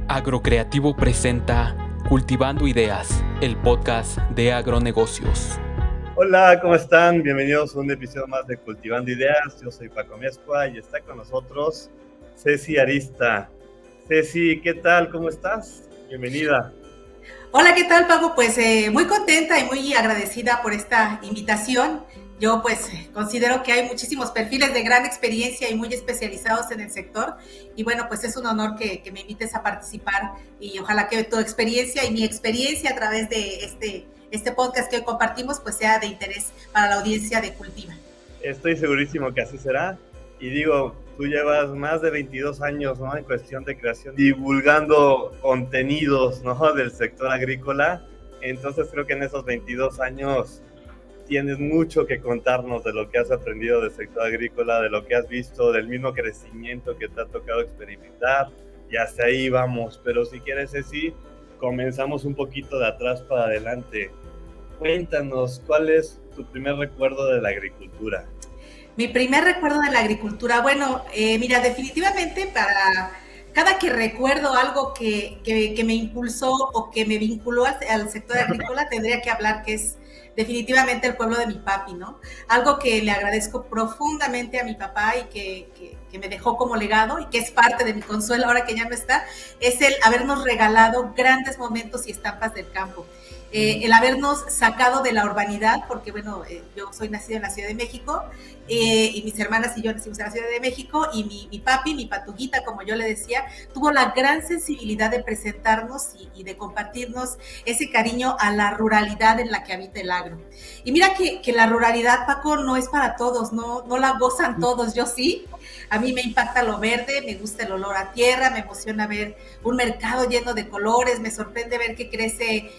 Agrocreativo presenta Cultivando Ideas, el podcast de agronegocios. Hola, ¿cómo están? Bienvenidos a un episodio más de Cultivando Ideas. Yo soy Paco Miescua y está con nosotros Ceci Arista. Ceci, ¿qué tal? ¿Cómo estás? Bienvenida. Hola, ¿qué tal, Paco? Pues muy contenta y muy agradecida por esta invitación. Yo pues considero que hay muchísimos perfiles de gran experiencia y muy especializados en el sector y bueno, pues es un honor que me invites a participar y ojalá que tu experiencia y mi experiencia a través de este podcast que hoy compartimos pues sea de interés para la audiencia de Cultiva. Estoy segurísimo que así será y digo, tú llevas más de 22 años, ¿no? En cuestión de creación, divulgando contenidos, ¿no? Del sector agrícola, entonces creo que en esos 22 años tienes mucho que contarnos de lo que has aprendido del sector agrícola, de lo que has visto, del mismo crecimiento que te ha tocado experimentar, y hasta ahí vamos. Pero si quieres, Ceci, comenzamos un poquito de atrás para adelante. Cuéntanos, ¿cuál es tu primer recuerdo de la agricultura? Mi primer recuerdo de la agricultura, bueno, mira, definitivamente para cada que recuerdo algo que me impulsó o que me vinculó al sector agrícola, tendría que hablar que es definitivamente el pueblo de mi papi, ¿no? Algo que le agradezco profundamente a mi papá y que me dejó como legado y que es parte de mi consuelo ahora que ya no está, es el habernos regalado grandes momentos y estampas del campo. El habernos sacado de la urbanidad, porque bueno, yo soy nacida en la Ciudad de México y mis hermanas y yo nacimos en la Ciudad de México y mi papi, mi patuguita, como yo le decía, tuvo la gran sensibilidad de presentarnos y de compartirnos ese cariño a la ruralidad en la que habita el agro. Y mira que la ruralidad, Paco, no es para todos, no la gozan todos, yo sí. A mí me impacta lo verde, me gusta el olor a tierra, me emociona ver un mercado lleno de colores, me sorprende ver que crece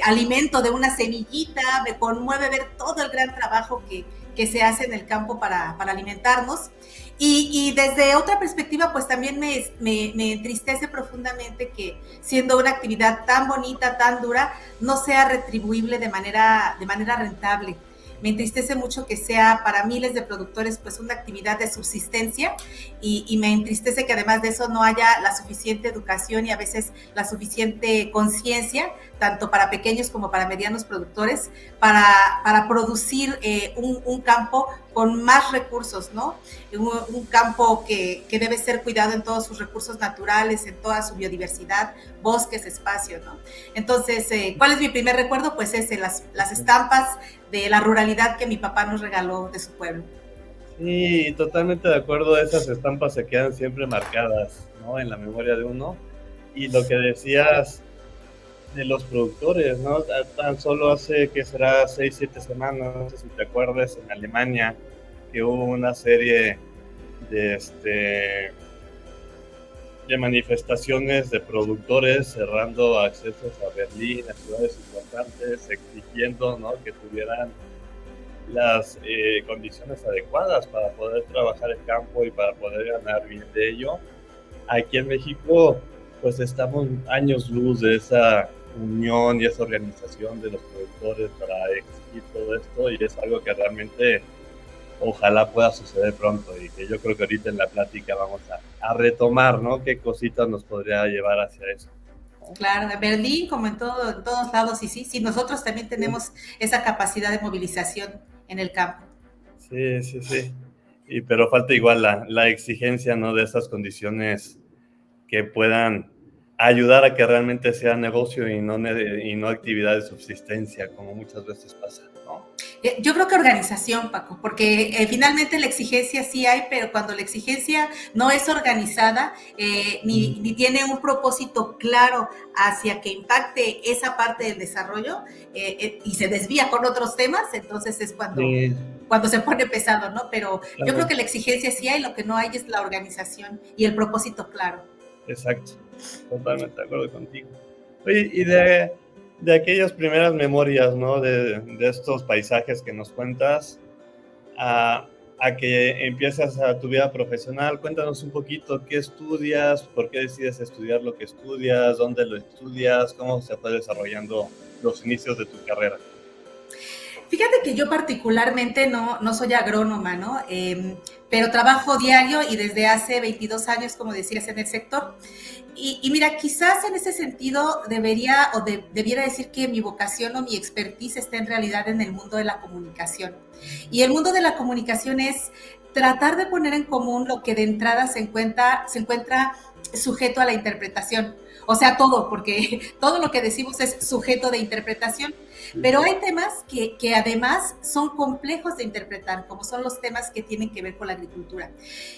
alimento de una semillita, me conmueve ver todo el gran trabajo que se hace en el campo para alimentarnos. Y desde otra perspectiva, pues también me entristece profundamente que siendo una actividad tan bonita, tan dura, no sea retribuible de manera rentable. Me entristece mucho que sea para miles de productores pues una actividad de subsistencia y me entristece que además de eso no haya la suficiente educación y a veces la suficiente conciencia, tanto para pequeños como para medianos productores, para producir un campo con más recursos, ¿no? Un campo que debe ser cuidado en todos sus recursos naturales, en toda su biodiversidad, bosques, espacios, ¿no? Entonces, ¿cuál es mi primer recuerdo? Pues las estampas de la ruralidad que mi papá nos regaló de su pueblo. Sí, totalmente de acuerdo, esas estampas se quedan siempre marcadas, ¿no? En la memoria de uno. Y lo que decías de los productores, ¿no? Tan solo hace, que será 6, 7 semanas, no sé si te acuerdas, en Alemania, que hubo una serie de manifestaciones de productores cerrando accesos a Berlín, a ciudades importantes, exigiendo, ¿no? Que tuvieran las condiciones adecuadas para poder trabajar el campo y para poder ganar bien de ello. Aquí en México, pues estamos años luz de esa unión y esa organización de los productores para exigir todo esto, y es algo que realmente ojalá pueda suceder pronto y que yo creo que ahorita en la plática vamos a retomar, ¿no? Qué cositas nos podría llevar hacia eso, ¿no? Claro, en Berlín, como en todos lados, y sí, nosotros también tenemos esa capacidad de movilización en el campo. Sí. Pero falta igual la exigencia, ¿no? De esas condiciones que puedan ayudar a que realmente sea negocio y no actividad de subsistencia, como muchas veces pasa, ¿no? Yo creo que organización, Paco, porque finalmente la exigencia sí hay, pero cuando la exigencia no es organizada ni tiene un propósito claro hacia que impacte esa parte del desarrollo y se desvía con otros temas, entonces es cuando se pone pesado, ¿no? Pero claro, yo creo que la exigencia sí hay, lo que no hay es la organización y el propósito claro. Exacto, totalmente de acuerdo contigo. Oye, y de aquellas primeras memorias, ¿no? De estos paisajes que nos cuentas, a que empiezas a tu vida profesional, cuéntanos un poquito qué estudias, por qué decides estudiar lo que estudias, dónde lo estudias, cómo se fue desarrollando los inicios de tu carrera. Fíjate que yo particularmente no soy agrónoma, ¿no? Pero trabajo diario y desde hace 22 años, como decías, en el sector. Y mira, quizás en ese sentido debiera decir que mi vocación o mi expertise está en realidad en el mundo de la comunicación. Y el mundo de la comunicación es tratar de poner en común lo que de entrada se encuentra sujeto a la interpretación. O sea, todo, porque todo lo que decimos es sujeto de interpretación. Pero hay temas que además son complejos de interpretar, como son los temas que tienen que ver con la agricultura.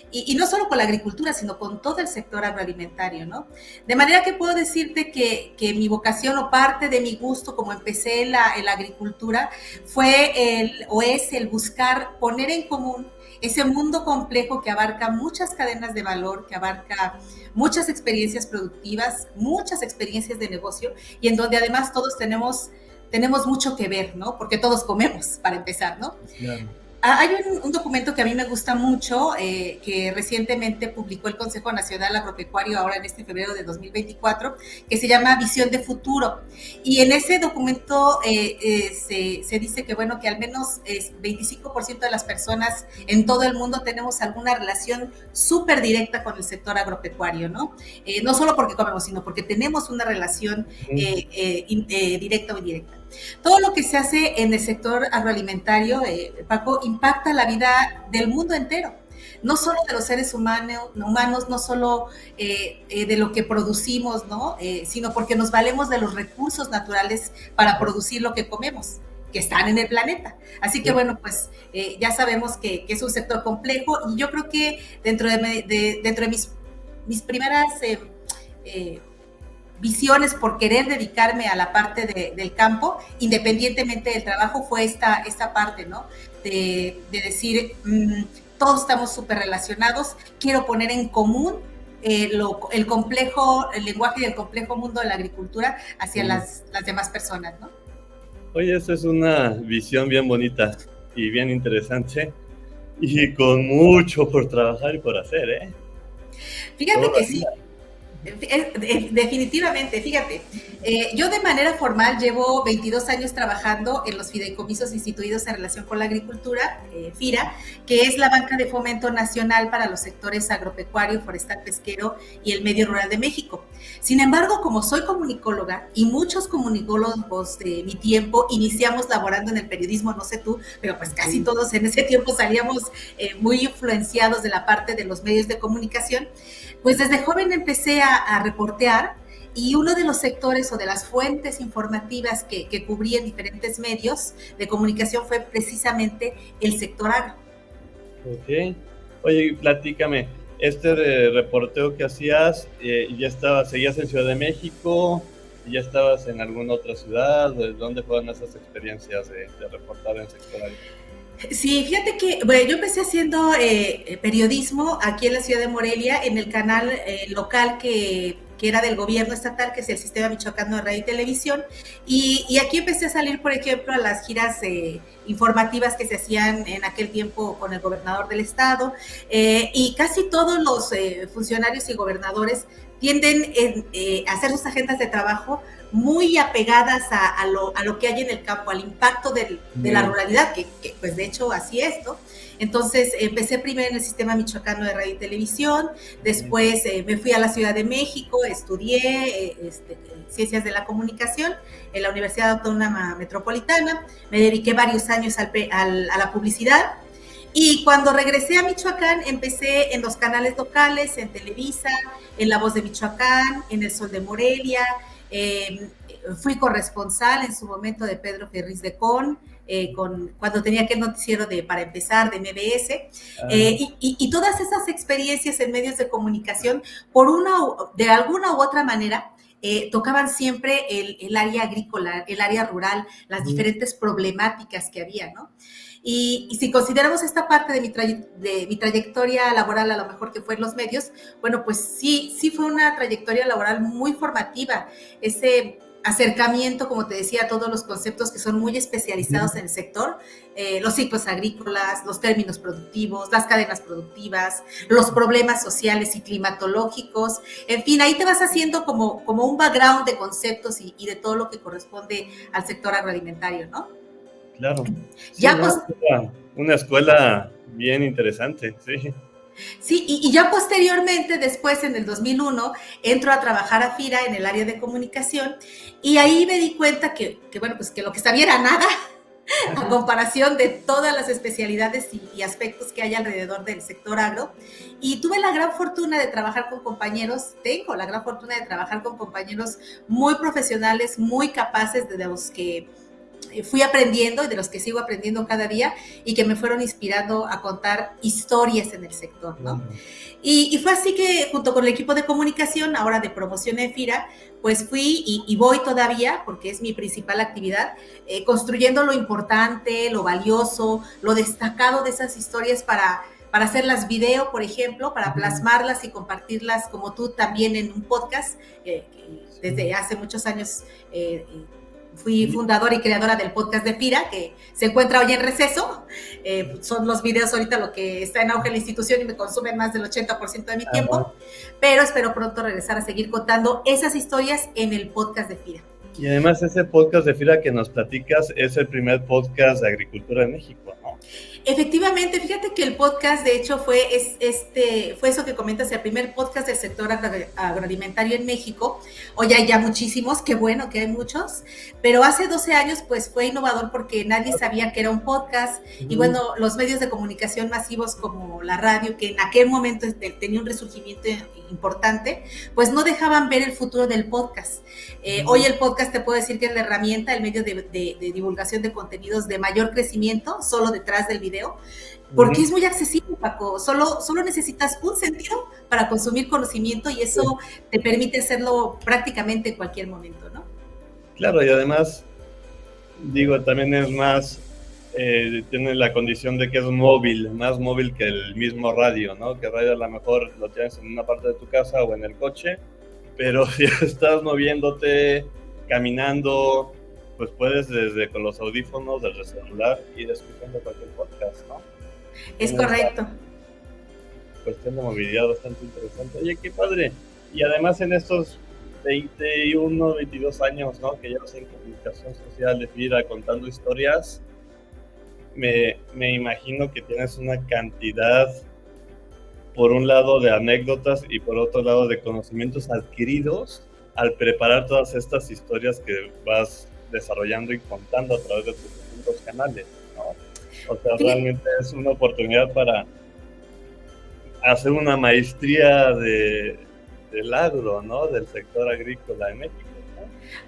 Y no solo con la agricultura, sino con todo el sector agroalimentario, ¿no? De manera que puedo decirte que mi vocación o parte de mi gusto, como empecé en la agricultura, es el buscar poner en común ese mundo complejo que abarca muchas cadenas de valor, que abarca muchas experiencias productivas, muchas experiencias de negocio, y en donde además todos tenemos mucho que ver, ¿no? Porque todos comemos, para empezar, ¿no? Claro. Hay un documento que a mí me gusta mucho, que recientemente publicó el Consejo Nacional Agropecuario, ahora en este febrero de 2024, que se llama Visión de Futuro. Y en ese documento se dice que, bueno, que al menos 25% de las personas en todo el mundo tenemos alguna relación súper directa con el sector agropecuario, ¿no? No solo porque comemos, sino porque tenemos una relación directa o indirecta. Todo lo que se hace en el sector agroalimentario, Paco, impacta la vida del mundo entero, no solo de los seres humanos, no solo de lo que producimos, ¿no? Sino porque nos valemos de los recursos naturales para producir lo que comemos, que están en el planeta. Así que bueno, pues ya sabemos que es un sector complejo, y yo creo que dentro de mis primeras visiones por querer dedicarme a la parte del campo, independientemente del trabajo, fue esta parte, ¿no? De decir, todos estamos súper relacionados, quiero poner en común el lenguaje del complejo mundo de la agricultura hacia las demás personas, ¿no? Oye, esa es una visión bien bonita y bien interesante, y con mucho por trabajar y por hacer, ¿eh? Fíjate que sí. Definitivamente, fíjate, yo de manera formal llevo 22 años trabajando en los fideicomisos instituidos en relación con la agricultura, FIRA, que es la banca de fomento nacional para los sectores agropecuario, forestal, pesquero y el medio rural de México. Sin embargo, como soy comunicóloga y muchos comunicólogos de mi tiempo iniciamos laborando en el periodismo, no sé tú, pero pues casi todos en ese tiempo salíamos muy influenciados de la parte de los medios de comunicación, pues desde joven empecé a reportear, y uno de los sectores o de las fuentes informativas que cubrí en diferentes medios de comunicación fue precisamente el sector agro. Ok. Oye, platícame, de reporteo que hacías, ¿seguías en Ciudad de México? ¿Ya estabas en alguna otra ciudad? ¿Dónde fueron esas experiencias de reportar en sector agro? Sí, fíjate que, bueno, yo empecé haciendo periodismo aquí en la ciudad de Morelia, en el canal local que era del gobierno estatal, que es el Sistema Michoacano de Radio y Televisión, y aquí empecé a salir, por ejemplo, a las giras informativas que se hacían en aquel tiempo con el gobernador del estado, y casi todos los funcionarios y gobernadores tienden a hacer sus agendas de trabajo muy apegadas a lo que hay en el campo, al impacto de la ruralidad, que pues de hecho así es, ¿no? Entonces empecé primero en el Sistema Michoacano de Radio y Televisión, después me fui a la Ciudad de México, estudié Ciencias de la Comunicación en la Universidad Autónoma Metropolitana, me dediqué varios años a la publicidad, y cuando regresé a Michoacán empecé en los canales locales, en Televisa, en La Voz de Michoacán, en El Sol de Morelia. Fui corresponsal en su momento de Pedro Ferriz de Con, cuando tenía aquel noticiero Para Empezar, de MBS, y todas esas experiencias en medios de comunicación, de alguna u otra manera, tocaban siempre el área agrícola, el área rural, las diferentes problemáticas que había, ¿no? Y si consideramos esta parte de mi trayectoria laboral, a lo mejor que fue en los medios, bueno, pues sí fue una trayectoria laboral muy formativa, ese acercamiento, como te decía, a todos los conceptos que son muy especializados en el sector, los ciclos agrícolas, los términos productivos, las cadenas productivas, los problemas sociales y climatológicos, en fin, ahí te vas haciendo como un background de conceptos y de todo lo que corresponde al sector agroalimentario, ¿no? Claro. Sí, Ya no, pues, era una escuela bien interesante, sí. sí, y ya posteriormente, después en el 2001, entro a trabajar a FIRA en el área de comunicación y ahí me di cuenta bueno, pues que lo que sabía era nada a comparación de todas las especialidades y aspectos que hay alrededor del sector agro. Y tuve la gran fortuna de trabajar con compañeros, tengo la gran fortuna de trabajar con compañeros muy profesionales, muy capaces, de los que fui aprendiendo y de los que sigo aprendiendo cada día y que me fueron inspirando a contar historias en el sector, ¿no? Y fue así que junto con el equipo de comunicación, ahora de promoción en FIRA, pues fui y voy todavía, porque es mi principal actividad, construyendo lo importante, lo valioso, lo destacado de esas historias para hacerlas video, por ejemplo, para plasmarlas y compartirlas como tú también en un podcast. Desde hace muchos años fui fundadora y creadora del podcast de FIRA, que se encuentra hoy en receso. Son los videos ahorita lo que está en auge en la institución y me consumen más del 80% de mi tiempo, pero espero pronto regresar a seguir contando esas historias en el podcast de FIRA. Y además ese podcast de FIRA que nos platicas es el primer podcast de agricultura en México, ¿no? Efectivamente, fíjate que el podcast, de hecho, fue eso que comentas, el primer podcast del sector agroalimentario en México. Hoy hay ya muchísimos, qué bueno que hay muchos, pero hace 12 años pues fue innovador porque nadie sabía que era un podcast y bueno, los medios de comunicación masivos como la radio, que en aquel momento tenía un resurgimiento importante, pues no dejaban ver el futuro del podcast. Hoy el podcast te puedo decir que es la herramienta, el medio de divulgación de contenidos de mayor crecimiento, solo detrás del video, porque es muy accesible, Paco. Solo necesitas un sentido para consumir conocimiento y eso te permite hacerlo prácticamente en cualquier momento, ¿no? Claro, y además, digo, también es más, tiene la condición de que es móvil, más móvil que el mismo radio, ¿no? Que radio a lo mejor lo tienes en una parte de tu casa o en el coche, pero si estás moviéndote, caminando, pues puedes desde con los audífonos del celular ir escuchando cualquier podcast, ¿no? Es correcto. Cuestión de movilidad bastante interesante. Oye, qué padre. Y además en estos 21, 22 años, ¿no? Que llevas en comunicación social de FIRA contando historias, me imagino que tienes una cantidad, por un lado, de anécdotas y por otro lado, de conocimientos adquiridos al preparar todas estas historias que vas desarrollando y contando a través de tus distintos canales, ¿no? O sea, sí, realmente es una oportunidad para hacer una maestría del agro, ¿no? Del sector agrícola en México.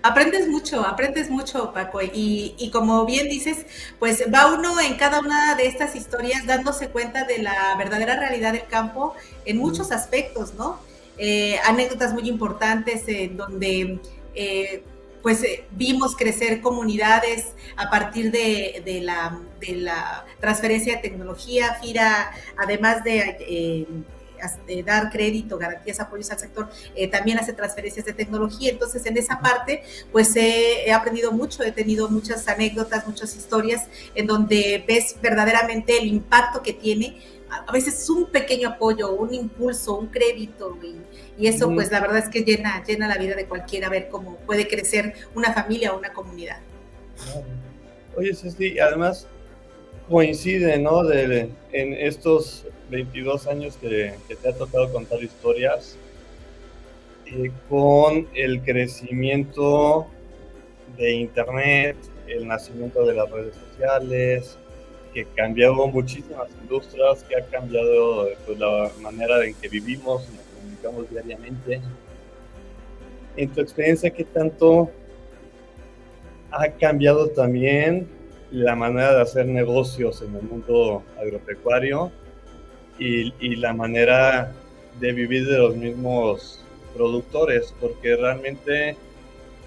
Aprendes mucho, Paco, y como bien dices, pues va uno en cada una de estas historias dándose cuenta de la verdadera realidad del campo en muchos aspectos, ¿no? Anécdotas muy importantes en donde vimos crecer comunidades a partir de la transferencia de tecnología. FIRA, además de dar crédito, garantías, apoyos al sector, también hace transferencias de tecnología. Entonces, en esa parte, pues he aprendido mucho, he tenido muchas anécdotas, muchas historias en donde ves verdaderamente el impacto que tiene. A veces un pequeño apoyo, un impulso, un crédito, y eso pues la verdad es que llena la vida de cualquiera, ver cómo puede crecer una familia o una comunidad. Oye, Ceci, además coincide, ¿no? En estos 22 años que te ha tocado contar historias, con el crecimiento de Internet, el nacimiento de las redes sociales, que cambió muchísimas industrias, que ha cambiado pues, la manera en que vivimos, nos comunicamos diariamente. En tu experiencia, ¿qué tanto ha cambiado también la manera de hacer negocios en el mundo agropecuario y la manera de vivir de los mismos productores? Porque realmente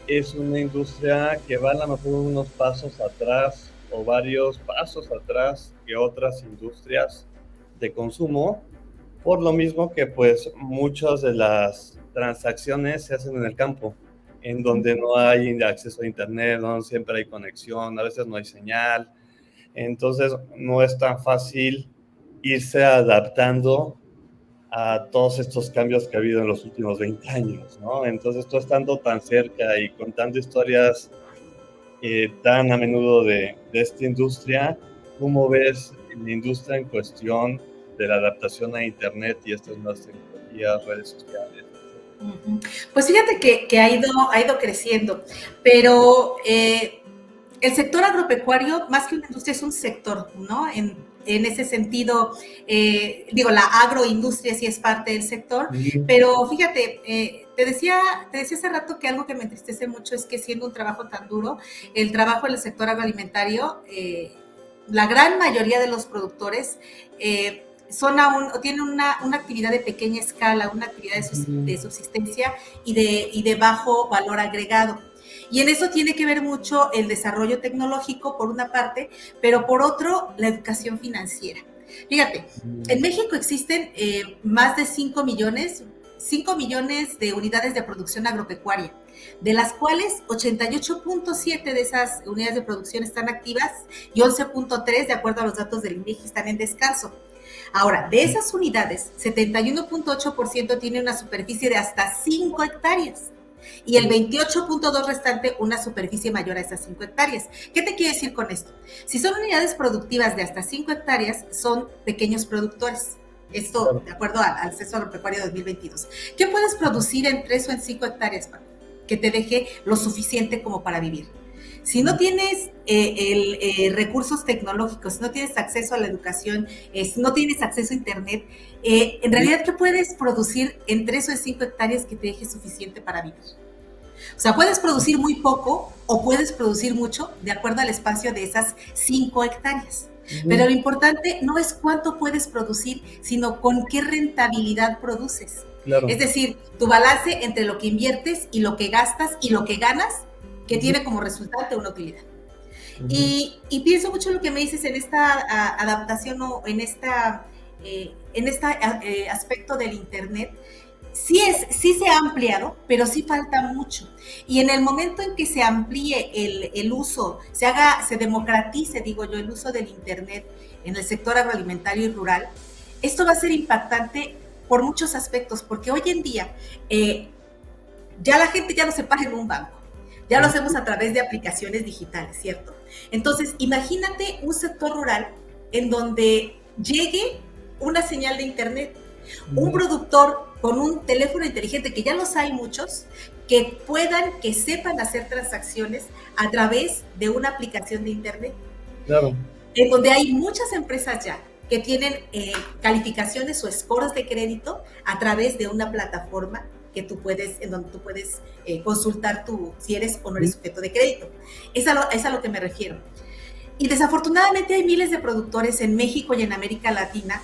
es una industria que va a lo mejor unos pasos atrás o varios pasos atrás que otras industrias de consumo, por lo mismo que pues muchas de las transacciones se hacen en el campo, en donde no hay acceso a internet, no siempre hay conexión, a veces no hay señal, entonces no es tan fácil irse adaptando a todos estos cambios que ha habido en los últimos 20 años, ¿no? Entonces tú estando tan cerca y contando historias tan a menudo de esta industria. ¿Cómo ves la industria en cuestión de la adaptación a Internet y estas nuevas tecnologías, redes sociales? Pues fíjate que ha ido creciendo, pero el sector agropecuario, más que una industria, es un sector, ¿no? En ese sentido, la agroindustria sí es parte del sector, pero fíjate, te decía hace rato que algo que me entristece mucho es que siendo un trabajo tan duro, el trabajo en el sector agroalimentario, la gran mayoría de los productores tienen una actividad de pequeña escala, una actividad de subsistencia y de bajo valor agregado. Y en eso tiene que ver mucho el desarrollo tecnológico, por una parte, pero por otro, la educación financiera. Fíjate, en México existen más de 5 millones de unidades de producción agropecuaria, de las cuales 88.7 de esas unidades de producción están activas y 11.3, de acuerdo a los datos del INEGI, están en descanso. Ahora, de esas unidades, 71.8% tiene una superficie de hasta 5 hectáreas y el 28.2% restante una superficie mayor a esas 5 hectáreas. ¿Qué te quiero decir con esto? Si son unidades productivas de hasta 5 hectáreas, son pequeños productores. Esto de acuerdo al Censo Agropecuario 2022. ¿Qué puedes producir en 3 o en 5 hectáreas, Paco? Que te deje lo suficiente como para vivir. Si no tienes recursos tecnológicos, si no tienes acceso a la educación, si no tienes acceso a Internet, en realidad, ¿qué puedes producir en 3 o en 5 hectáreas que te deje suficiente para vivir? O sea, puedes producir muy poco o puedes producir mucho de acuerdo al espacio de esas 5 hectáreas. Pero lo importante no es cuánto puedes producir, sino con qué rentabilidad produces. Claro. Es decir, tu balance entre lo que inviertes y lo que gastas y lo que ganas, que tiene como resultante una utilidad. Y pienso mucho en lo que me dices en esta adaptación o en este aspecto del Internet. Sí se ha ampliado, pero sí falta mucho. Y en el momento en que se amplíe el uso, se democratice, digo yo, el uso del Internet en el sector agroalimentario y rural, esto va a ser impactante por muchos aspectos, porque hoy en día ya la gente ya no se paga en un banco, ya lo hacemos a través de aplicaciones digitales, ¿cierto? Entonces, imagínate un sector rural en donde llegue una señal de Internet, un productor con un teléfono inteligente, que ya los hay muchos, que sepan hacer transacciones a través de una aplicación de Internet. Claro. En donde hay muchas empresas ya que tienen calificaciones o scores de crédito a través de una plataforma en donde tú puedes consultar si eres o no eres sujeto de crédito. Es a lo que me refiero. Y desafortunadamente hay miles de productores en México y en América Latina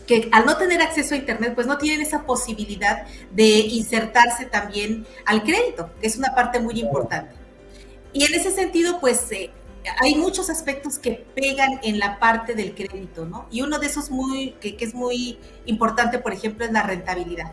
que al no tener acceso a Internet, pues no tienen esa posibilidad de insertarse también al crédito, que es una parte muy importante. Y en ese sentido, pues hay muchos aspectos que pegan en la parte del crédito, ¿no? Y uno de esos que es muy importante, por ejemplo, es la rentabilidad.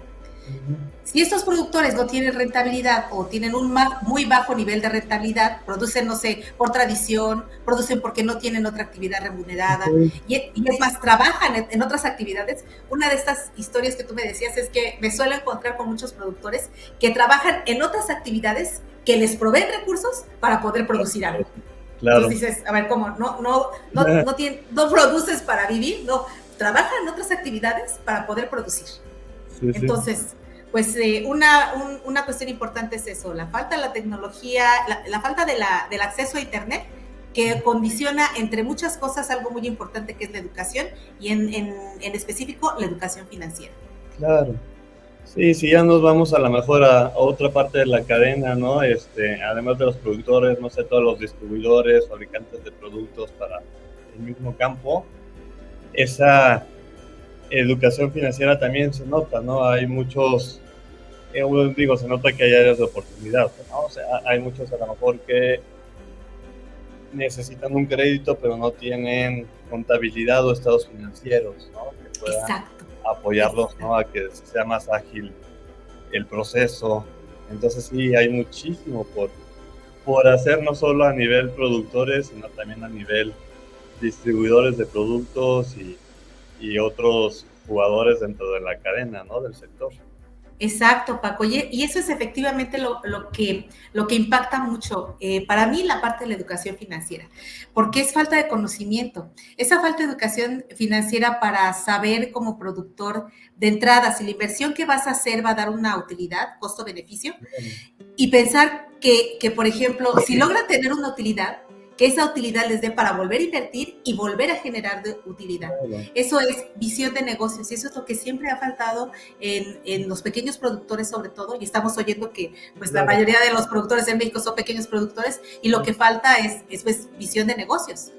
Si estos productores no tienen rentabilidad o tienen un muy bajo nivel de rentabilidad, producen, no sé, por tradición, producen porque no tienen otra actividad remunerada, y es más, trabajan en otras actividades. Una de estas historias que tú me decías es que me suelo encontrar con muchos productores que trabajan en otras actividades que les proveen recursos para poder producir algo. Claro. Entonces dices, a ver, ¿cómo? No produces para vivir, no, trabajan en otras actividades para poder producir. Sí, entonces, pues una cuestión importante es eso, la falta de la tecnología, la falta del acceso a Internet, que condiciona, entre muchas cosas, algo muy importante que es la educación, y en específico la educación financiera. Claro. Sí, ya nos vamos a lo mejor a otra parte de la cadena, ¿no? Además de los productores, no sé, todos los distribuidores, fabricantes de productos para el mismo campo, esa educación financiera también se nota, ¿no? Hay muchos, se nota que hay áreas de oportunidad, ¿no? O sea, hay muchos a lo mejor que necesitan un crédito, pero no tienen contabilidad o estados financieros, ¿no? Que puedan apoyarlos, ¿no? A que sea más ágil el proceso. Entonces sí, hay muchísimo por hacer, no solo a nivel productores, sino también a nivel distribuidores de productos y otros jugadores dentro de la cadena, ¿no? Del sector. Exacto, Paco. Y eso es efectivamente lo que impacta mucho. Para mí, la parte de la educación financiera, porque es falta de conocimiento. Esa falta de educación financiera para saber como productor de entrada si la inversión que vas a hacer va a dar una utilidad, costo-beneficio, y pensar que, por ejemplo, si logra tener una utilidad, que esa utilidad les dé para volver a invertir y volver a generar de utilidad. Eso es visión de negocios y eso es lo que siempre ha faltado en los pequeños productores sobre todo, y estamos oyendo que pues la mayoría de los productores en México son pequeños productores y lo que falta es pues, visión de negocios.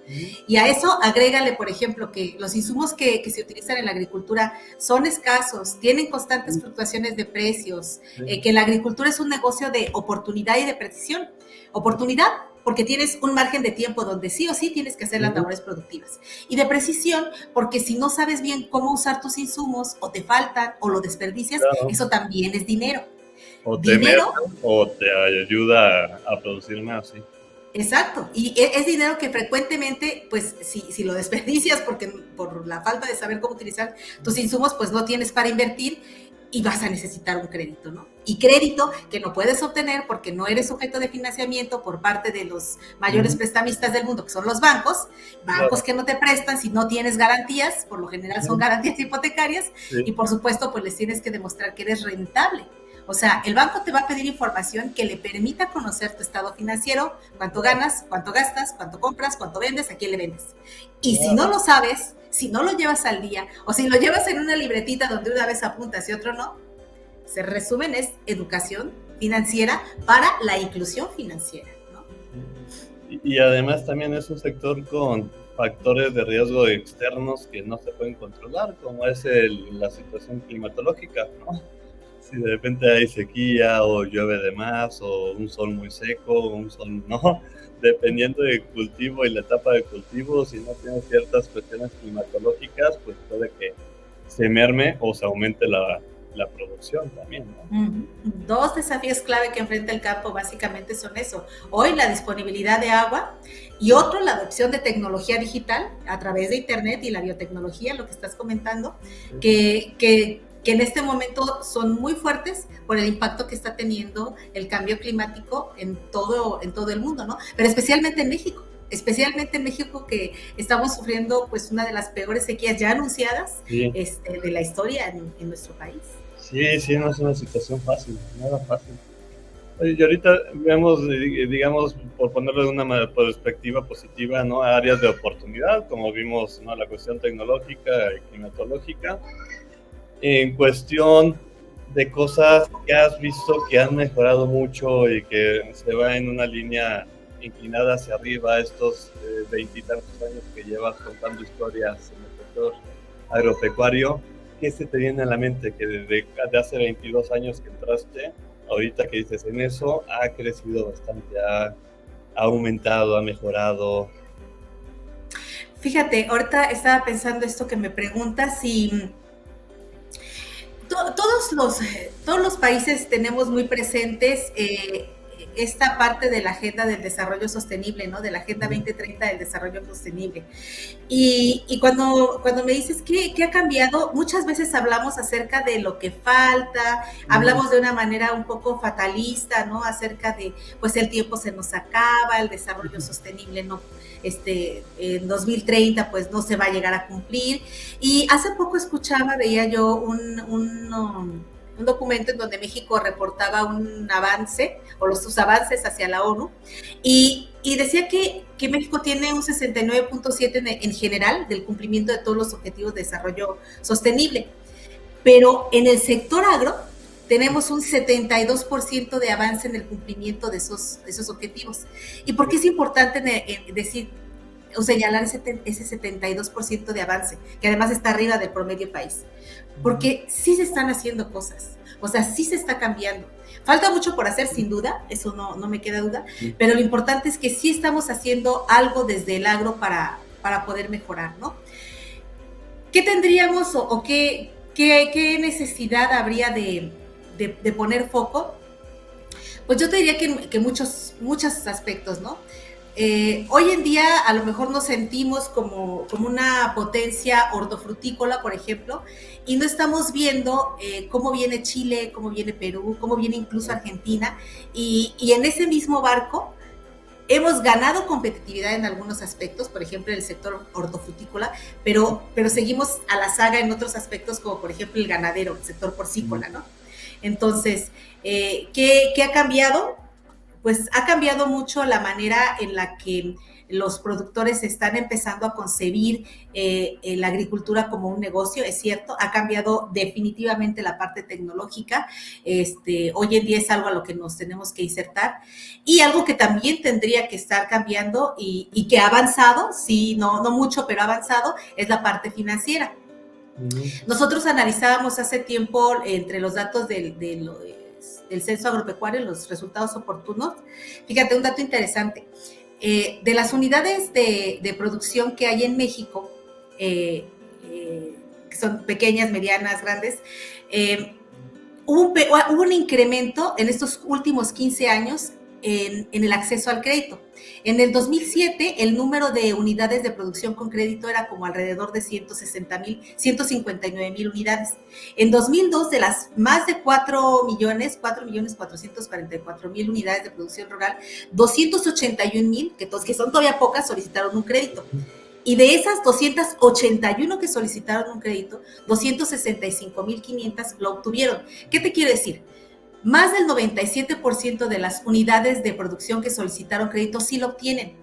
Y a eso agrégale, por ejemplo, que los insumos que se utilizan en la agricultura son escasos, tienen constantes fluctuaciones de precios, que la agricultura es un negocio de oportunidad y de precisión. Oportunidad, porque tienes un margen de tiempo donde sí o sí tienes que hacer las labores productivas. Y de precisión, porque si no sabes bien cómo usar tus insumos, o te faltan, o lo desperdicias, eso también es dinero. O te o te ayuda a producir más, sí. Exacto, y es dinero que frecuentemente, pues, si lo desperdicias porque por la falta de saber cómo utilizar tus insumos, pues no tienes para invertir y vas a necesitar un crédito, ¿no? Y crédito que no puedes obtener porque no eres sujeto de financiamiento por parte de los mayores prestamistas del mundo, que son los bancos que no te prestan si no tienes garantías, por lo general son garantías hipotecarias, y por supuesto, pues les tienes que demostrar que eres rentable. O sea, el banco te va a pedir información que le permita conocer tu estado financiero, cuánto ganas, cuánto gastas, cuánto compras, cuánto vendes, a quién le vendes. Y si no lo sabes, si no lo llevas al día, o si lo llevas en una libretita donde una vez apuntas y otro no, se resumen es educación financiera para la inclusión financiera, ¿no? Y además también es un sector con factores de riesgo externos que no se pueden controlar, como es la situación climatológica, ¿no? Si de repente hay sequía o llueve de más o un sol muy seco o un sol no, dependiendo del cultivo y la etapa de cultivo, si no tienes ciertas cuestiones climatológicas, pues puede que se merme o se aumente la producción también, ¿no? Dos desafíos clave que enfrenta el campo básicamente son eso. Hoy la disponibilidad de agua y otro la adopción de tecnología digital a través de internet y la biotecnología, lo que estás comentando, que en este momento son muy fuertes por el impacto que está teniendo el cambio climático en todo el mundo, ¿no? Pero especialmente en México que estamos sufriendo pues una de las peores sequías ya anunciadas de la historia en nuestro país. Sí, no es una situación fácil, nada fácil. Y ahorita vemos, digamos, por ponerlo de una perspectiva positiva, ¿no? Áreas de oportunidad, como vimos, ¿no? La cuestión tecnológica y climatológica. En cuestión de cosas que has visto que han mejorado mucho y que se va en una línea inclinada hacia arriba estos 20 y tantos años que llevas contando historias en el sector agropecuario, ¿qué se te viene a la mente que desde hace 22 años que entraste, ahorita que dices en eso, ha crecido bastante, ha aumentado, ha mejorado? Fíjate, ahorita estaba pensando esto que me preguntas y todos los países tenemos muy presentes esta parte de la agenda del desarrollo sostenible, ¿no? De la Agenda 2030 del desarrollo sostenible. Y cuando me dices ¿qué ha cambiado? Muchas veces hablamos acerca de lo que falta, hablamos de una manera un poco fatalista, ¿no? Acerca de, pues el tiempo se nos acaba, el desarrollo sostenible no, en 2030 pues no se va a llegar a cumplir. Y hace poco veía yo un documento en donde México reportaba un avance o sus avances hacia la ONU y decía que México tiene un 69.7 en general del cumplimiento de todos los objetivos de desarrollo sostenible, pero en el sector agro tenemos un 72% de avance en el cumplimiento de esos objetivos. ¿Y por qué es importante decir o señalar ese 72% de avance, que además está arriba del promedio país? Porque sí se están haciendo cosas, o sea, sí se está cambiando. Falta mucho por hacer, sin duda, eso no me queda duda, pero lo importante es que sí estamos haciendo algo desde el agro para poder mejorar, ¿no? ¿Qué tendríamos o qué necesidad habría de poner foco? Pues yo te diría que muchos aspectos, ¿no? Hoy en día a lo mejor nos sentimos como una potencia hortofrutícola, por ejemplo, y no estamos viendo cómo viene Chile, cómo viene Perú, cómo viene incluso Argentina, y en ese mismo barco hemos ganado competitividad en algunos aspectos, por ejemplo, en el sector hortofrutícola, pero seguimos a la saga en otros aspectos, como por ejemplo el ganadero, el sector porcícola, ¿no? Entonces, ¿qué ha cambiado? Pues ha cambiado mucho la manera en la que los productores están empezando a concebir la agricultura como un negocio, es cierto, ha cambiado definitivamente la parte tecnológica, hoy en día es algo a lo que nos tenemos que insertar, y algo que también tendría que estar cambiando y que ha avanzado, sí, no mucho, pero ha avanzado, es la parte financiera. Nosotros analizábamos hace tiempo entre los datos del censo agropecuario, los resultados oportunos. Fíjate, un dato interesante. De las unidades de producción que hay en México, que son pequeñas, medianas, grandes, hubo un incremento en estos últimos 15 años en el acceso al crédito. En el 2007, el número de unidades de producción con crédito era como alrededor de 159,000 unidades. En 2002, de las más de 4,444,000 unidades de producción rural, 281,000, que son todavía pocas, solicitaron un crédito. Y de esas 281 que solicitaron un crédito, 265,500 lo obtuvieron. ¿Qué te quiero decir? Más del 97% de las unidades de producción que solicitaron crédito sí lo obtienen.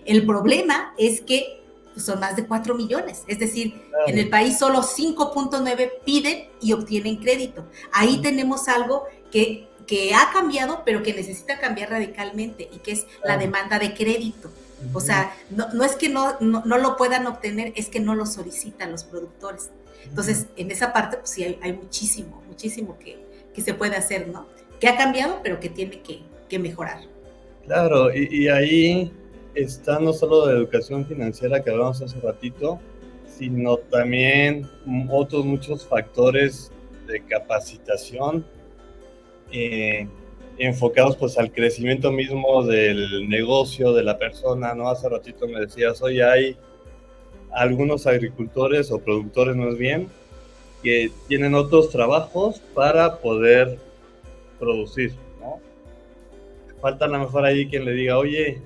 El problema es que son más de 4 millones, es decir, en el país solo 5.9 piden y obtienen crédito. Ahí tenemos algo que ha cambiado, pero que necesita cambiar radicalmente, y que es la demanda de crédito. O sea, no es que no lo puedan obtener, es que no lo solicitan los productores. Entonces, en esa parte, pues sí, hay muchísimo que se puede hacer, ¿no? Que ha cambiado, pero que tiene que mejorar. Claro, y ahí está no solo la educación financiera que hablamos hace ratito, sino también otros muchos factores de capacitación enfocados pues al crecimiento mismo del negocio, de la persona, ¿no? Hace ratito me decías, hoy hay algunos agricultores o productores más bien, que tienen otros trabajos para poder producir, ¿no? Falta a lo mejor ahí quien le diga, oye,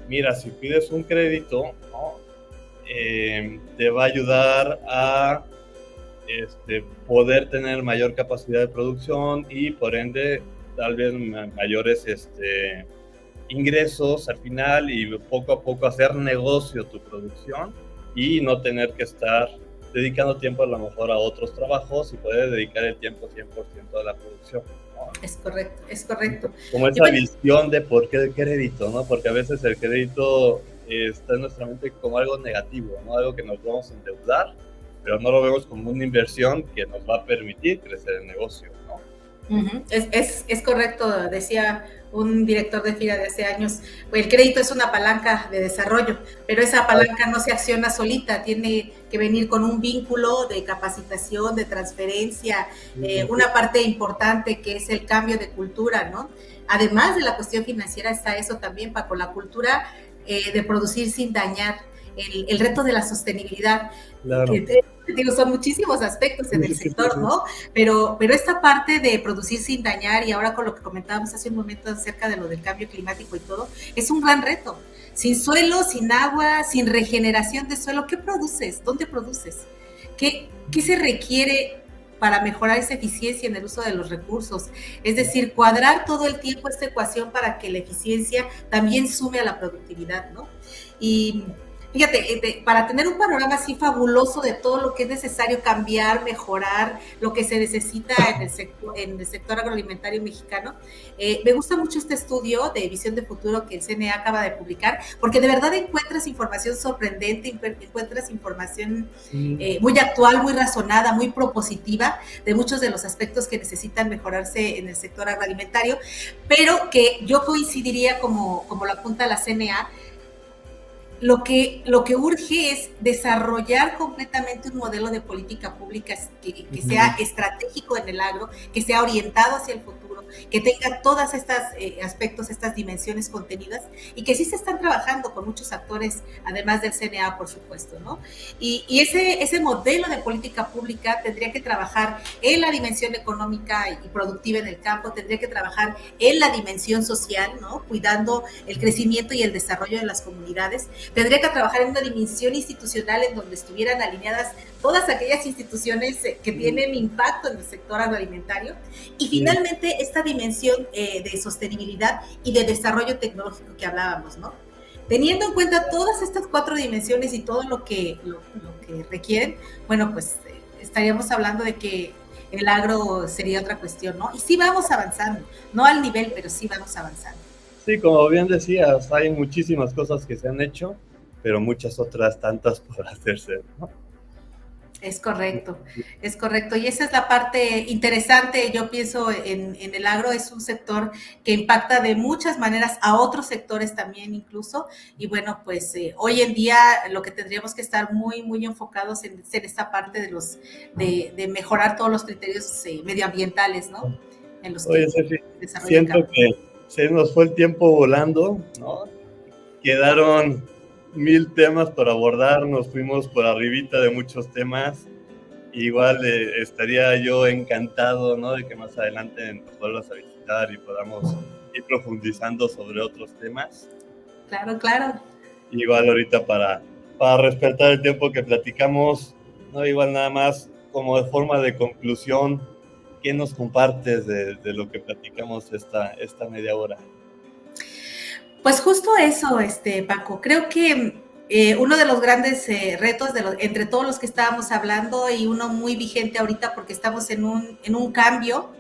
mira, si pides un crédito, ¿no? Te va a ayudar a poder tener mayor capacidad de producción y por ende tal vez mayores ingresos al final, y poco a poco hacer negocio tu producción y no tener que estar dedicando tiempo a lo mejor a otros trabajos y poder dedicar el tiempo 100% a la producción, ¿no? Es correcto. Como esa visión de por qué el crédito, ¿no? Porque a veces el crédito está en nuestra mente como algo negativo, ¿no? Algo que nos vamos a endeudar, pero no lo vemos como una inversión que nos va a permitir crecer el negocio, ¿no? Es correcto, decía un director de FIRA de hace años, pues el crédito es una palanca de desarrollo, pero esa palanca no se acciona solita, tiene que venir con un vínculo de capacitación, de transferencia, una parte importante que es el cambio de cultura, ¿no? Además de la cuestión financiera está eso también, Paco, la cultura de producir sin dañar, el reto de la sostenibilidad. Claro. Digo, son muchísimos aspectos en el sector, ¿no? Pero esta parte de producir sin dañar, y ahora con lo que comentábamos hace un momento acerca de lo del cambio climático y todo, es un gran reto. Sin suelo, sin agua, sin regeneración de suelo, ¿qué produces? ¿Dónde produces? ¿Qué se requiere para mejorar esa eficiencia en el uso de los recursos? Es decir, cuadrar todo el tiempo esta ecuación para que la eficiencia también sume a la productividad, ¿no? Y fíjate, para tener un panorama así fabuloso de todo lo que es necesario cambiar, mejorar, lo que se necesita en el sector agroalimentario mexicano, me gusta mucho este estudio de visión de futuro que el CNA acaba de publicar, porque de verdad encuentras información sorprendente, encuentras información muy actual, muy razonada, muy propositiva de muchos de los aspectos que necesitan mejorarse en el sector agroalimentario, pero que yo coincidiría como lo apunta la CNA, lo que urge es desarrollar completamente un modelo de política pública que sea estratégico en el agro, que sea orientado hacia el futuro, que tenga todas estas aspectos, estas dimensiones contenidas, y que sí se están trabajando con muchos actores, además del CNA, por supuesto, ¿no? Y ese modelo de política pública tendría que trabajar en la dimensión económica y productiva en el campo, tendría que trabajar en la dimensión social, ¿no? Cuidando el crecimiento y el desarrollo de las comunidades. Tendría que trabajar en una dimensión institucional en donde estuvieran alineadas todas aquellas instituciones que tienen impacto en el sector agroalimentario. Y finalmente, esta dimensión de sostenibilidad y de desarrollo tecnológico que hablábamos, ¿no? Teniendo en cuenta todas estas 4 dimensiones y todo lo que requieren, bueno, pues estaríamos hablando de que el agro sería otra cuestión, ¿no? Y sí vamos avanzando, no al nivel, pero sí vamos avanzando. Sí, como bien decías, hay muchísimas cosas que se han hecho, pero muchas otras tantas por hacerse, ¿no? Es correcto. Y esa es la parte interesante. Yo pienso en el agro, es un sector que impacta de muchas maneras a otros sectores también incluso, y bueno, pues hoy en día lo que tendríamos que estar muy, muy enfocados en esta parte de mejorar todos los criterios medioambientales, ¿no? En los que siento que se nos fue el tiempo volando, ¿no? Quedaron 1000 temas por abordar, nos fuimos por arribita de muchos temas. Igual estaría yo encantado, ¿no? De que más adelante nos vuelvas a visitar y podamos ir profundizando sobre otros temas. Claro. Igual ahorita para respetar el tiempo que platicamos, ¿no? Igual nada más como de forma de conclusión, ¿qué nos compartes de lo que platicamos esta media hora? Pues justo eso, Paco. Creo que uno de los grandes retos entre todos los que estábamos hablando, y uno muy vigente ahorita porque estamos en un cambio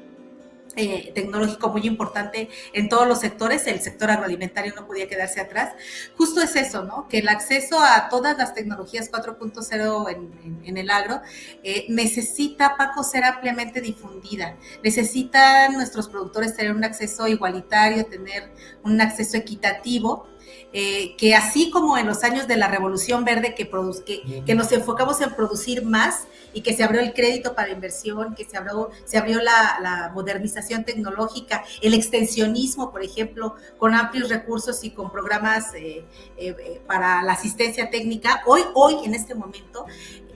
tecnológico muy importante en todos los sectores, el sector agroalimentario no podía quedarse atrás, justo es eso, ¿no? Que el acceso a todas las tecnologías 4.0 en el agro necesita, Paco, ser ampliamente difundida. Necesitan nuestros productores tener un acceso igualitario, tener un acceso equitativo, que así como en los años de la Revolución Verde que nos enfocamos en producir más y que se abrió el crédito para inversión, que se abrió la modernización tecnológica, el extensionismo, por ejemplo, con amplios recursos y con programas para la asistencia técnica. Hoy, en este momento,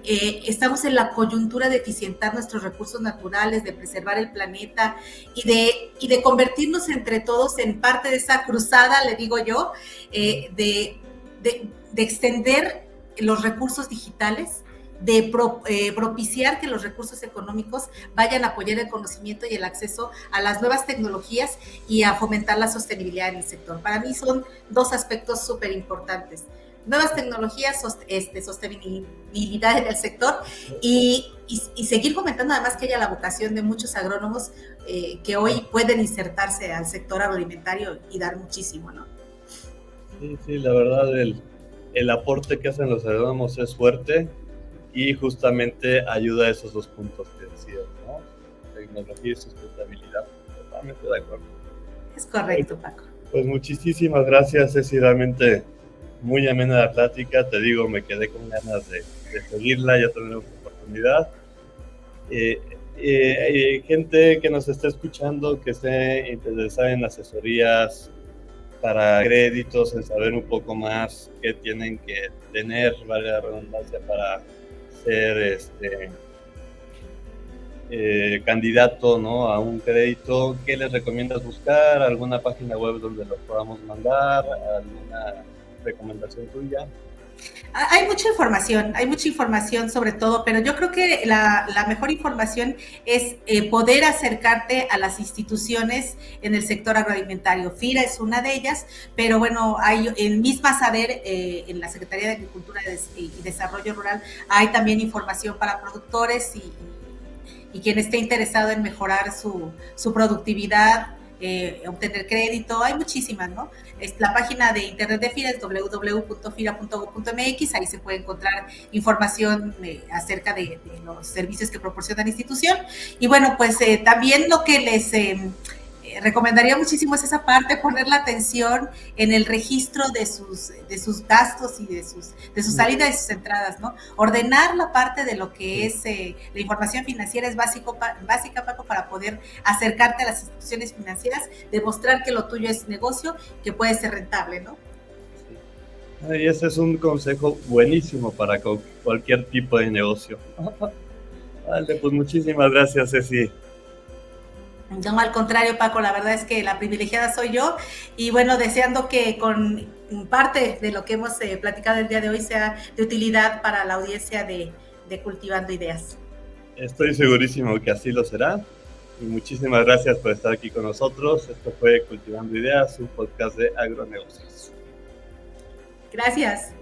estamos en la coyuntura de eficientar nuestros recursos naturales, de preservar el planeta y de convertirnos entre todos en parte de esa cruzada, le digo yo, de extender los recursos digitales, de propiciar que los recursos económicos vayan a apoyar el conocimiento y el acceso a las nuevas tecnologías y a fomentar la sostenibilidad en el sector. Para mí son 2 aspectos súper importantes. Nuevas tecnologías, sostenibilidad en el sector y seguir fomentando además que haya la vocación de muchos agrónomos que hoy pueden insertarse al sector agroalimentario y dar muchísimo, ¿no? Sí, la verdad el aporte que hacen los agrónomos es fuerte y justamente ayuda a esos 2 puntos que decías, ¿no? Tecnología y sustentabilidad. Totalmente de acuerdo. Es correcto, Paco. Pues muchísimas gracias, Ceci, realmente muy amena la plática, te digo, me quedé con ganas de seguirla, ya tendremos oportunidad. Gente que nos esté escuchando, que esté interesada en asesorías para créditos, en saber un poco más qué tienen que tener, vale la redundancia, para ser candidato, ¿no? A un crédito, ¿qué les recomiendas buscar? ¿Alguna página web donde los podamos mandar? ¿Alguna recomendación tuya? Hay mucha información sobre todo, pero yo creo que la mejor información es poder acercarte a las instituciones en el sector agroalimentario. FIRA es una de ellas, pero bueno, hay en misma SADER, en la Secretaría de Agricultura y Desarrollo Rural, hay también información para productores y quien esté interesado en mejorar su productividad, obtener crédito, hay muchísimas, ¿no? La página de internet de FIRA es www.fira.gov.mx, ahí se puede encontrar información acerca de los servicios que proporciona la institución. Y bueno, pues también lo que les recomendaría muchísimo es esa parte, poner la atención en el registro de sus gastos y de sus salidas y sus entradas, ¿no? Ordenar la parte de lo que es la información financiera es básica, Paco, para poder acercarte a las instituciones financieras, demostrar que lo tuyo es negocio, que puede ser rentable, ¿no? Sí. Y ese es un consejo buenísimo para cualquier tipo de negocio. Vale, pues muchísimas gracias, Ceci. No, al contrario, Paco, la verdad es que la privilegiada soy yo y bueno, deseando que con parte de lo que hemos platicado el día de hoy sea de utilidad para la audiencia de Cultivando Ideas. Estoy segurísimo que así lo será y muchísimas gracias por estar aquí con nosotros. Esto fue Cultivando Ideas, un podcast de agronegocios. Gracias.